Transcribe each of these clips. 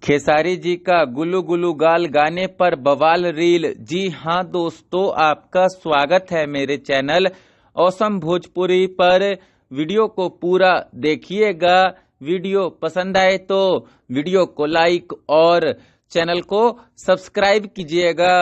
खेसारी जी का गुल्लू गुल्लू गाल गाने पर बवाल रील। जी हाँ दोस्तों, आपका स्वागत है मेरे चैनल औसम भोजपुरी पर। वीडियो को पूरा देखिएगा। वीडियो पसंद आए तो वीडियो को लाइक और चैनल को सब्सक्राइब कीजिएगा।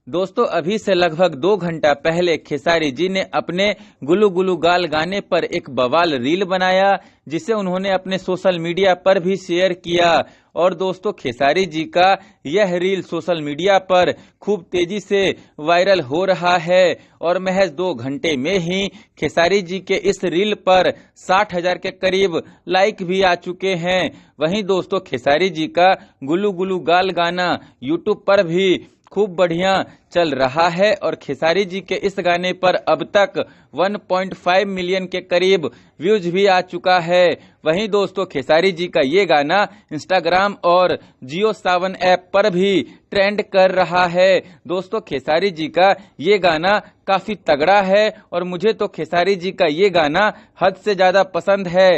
दोस्तों, अभी से लगभग 2 घंटा पहले खेसारी जी ने अपने गुल्लू गुल्लू गाल गाने पर एक बवाल रील बनाया, जिसे उन्होंने अपने सोशल मीडिया पर भी शेयर किया। और दोस्तों, खेसारी जी का यह रील सोशल मीडिया पर खूब तेजी से वायरल हो रहा है और महज 2 घंटे में ही खेसारी जी के इस रील पर 60,000 के करीब लाइक भी आ चुके हैं। वहीं दोस्तों, खेसारी जी का गुल्लू गुल्लू गाल गाना यूट्यूब पर भी खूब बढ़िया चल रहा है और खेसारी जी के इस गाने पर अब तक 1.5 मिलियन के करीब व्यूज भी आ चुका है। वहीं दोस्तों, खेसारी जी का ये गाना इंस्टाग्राम और जियो सावन ऐप पर भी ट्रेंड कर रहा है। दोस्तों, खेसारी जी का ये गाना काफी तगड़ा है और मुझे तो खेसारी जी का ये गाना हद से ज्यादा पसंद है।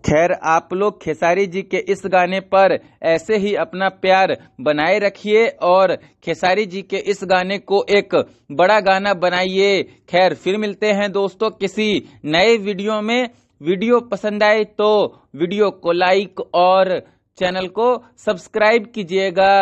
खैर, आप लोग खेसारी जी के इस गाने पर ऐसे ही अपना प्यार बनाए रखिए और खेसारी जी के इस गाने को एक बड़ा गाना बनाइए। खैर, फिर मिलते हैं दोस्तों किसी नए वीडियो में। वीडियो पसंद आए तो वीडियो को लाइक और चैनल को सब्सक्राइब कीजिएगा।